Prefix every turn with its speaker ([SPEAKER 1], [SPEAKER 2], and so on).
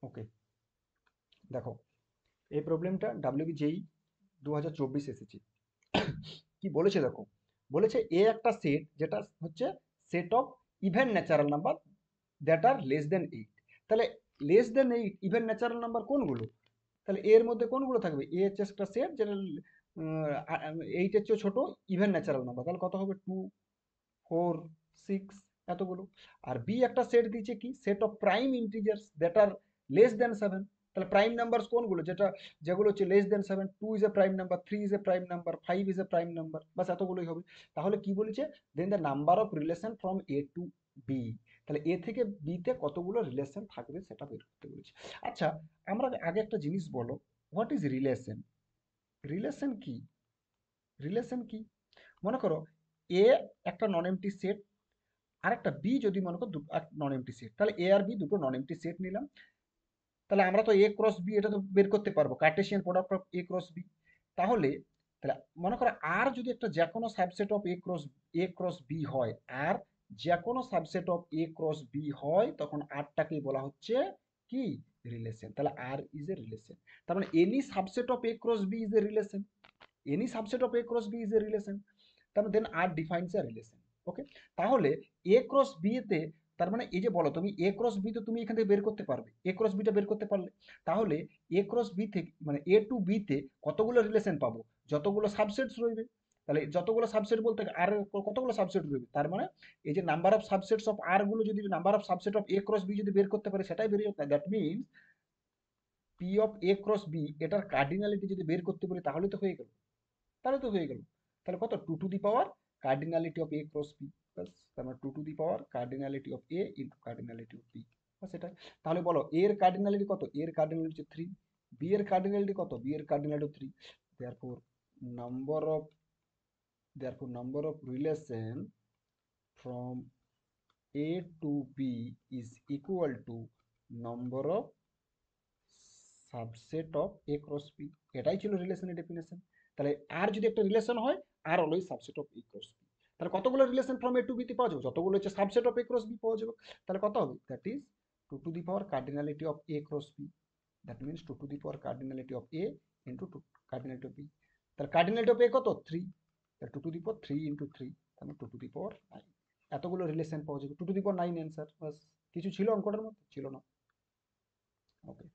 [SPEAKER 1] ওকে, দেখো এই প্রবলেমটা ডাব্লিউবিজেই 2024 এসেছে। কি বলেছে দেখো, বলেছে এ একটা সেট যেটা হচ্ছে set of even natural number that are less than 8। তাহলে less than 8 even natural number কোনগুলো? তাহলে এর মধ্যে কোনগুলো থাকবে? এ হচ্ছে একটা সেট যেটা 8 এর চেয়ে ছোট ইভেন ন্যাচারাল নাম্বার, তাহলে কত হবে? 2, 4, 6, এতগুলো। আর বি একটা সেট দিয়েছে কি, set of prime integers that are less than 7। তাহলে প্রাইম নাম্বারস কোনগুলো? যেগুলো হচ্ছে less than 7, 2 is a prime number, 3 is a prime number, 5 is a prime number, বাস এতগুলোই হবে। তাহলে কি বলেছে? Then the number of relation from A to B. তাহলে এ থেকে বি তে কতগুলো রিলেশন থাকবে সেটা বের করতে বলেছে। আচ্ছা, আমরা আগে একটা জিনিস বলো, হোয়াট ইজ রিলেশন? রিলেশন কি? রিলেশন কি? মনে করো এ একটা নন এমটি সেট, আর একটা বি যদি মনে করো নন এমটি সেট, তাহলে এ আর বি দুটো নন এমটি সেট নিলাম। তাহলে আমরা তো এ ক্রস বি এটা তো বের করতে পারবো, cartesian product of A cross B. তাহলে তাহলে মনে করো আর যদি একটা যে কোনো subset of A cross B হয়, আর যে কোনো subset of A cross B হয়, তখন আরটাকে বলা হচ্ছে কি? রিলেশন। তাহলে আর ইজ এ রিলেশন। তার মানে any subset of A cross B is a relation. Any subset of A cross B is a relation. তাহলে then R defines a relation. ওকে, তাহলে এ ক্রস বি তে, তার মানে এই যে বলো তুমি এ ক্রস বি তো তুমি এখান থেকে বের করতে পারবে, এ ক্রস বিটা বের করতে পারলে, তাহলে এ ক্রস বি থেকে মানে এ টু বি তে কতগুলো রিলেশন পাবো? যতগুলো সাবসেটস রইবে। তাহলে যতগুলো সাবসেট বলতে আর কতগুলো সাবসেট রইবে, তার মানে এই যে number of subsets of R গুলো যদি number of subset of A cross B যদি বের করতে পারে সেটাই বেরিয়ে যাবে। That means P of A cross B এটার কার্ডিনালিটি যদি বের করতে পারি তাহলে তো হয়ে গেল। তাহলে তো হয়ে গেল। তাহলে কত? 2 to the power cardinality of A cross B, বাস। তার মানে 2 to the power cardinality of A into cardinality of B, বাস এটাই। তাহলে বলো এর কার্ডিনালিটি কত? এর কার্ডিনালিটি হচ্ছে 3। বি এর কার্ডিনালিটি কত? বি এর cardinality 3। Therefore number of number of relation from A to B is equal to number of subset of A cross B. এটাই ছিল রিলেশনের ডেফিনেশন। তাহলে আর যদি একটা রিলেশন হয়, আর always subset of A cross B. তাহলে কতগুলো relation from A to B তে পাওয়া যাবে? যতগুলো হচ্ছে subset of A cross B পাওয়া যাবে। তাহলে কত হবে? That is 2 to the power cardinality of A cross B. That means 2 to the power cardinality of A into to cardinality of B. তাহলে কার্ডিনালিটি অফ এ কত? 3। তাহলে 2 to the power 3 into 3, তাহলে 2 to the পাওয়ার 9। এতগুলো relation পাওয়া যাবে, 2 to the power 9 answer, বাস। কিছু ছিল অঙ্কটার মধ্যে? ছিল না। ওকে।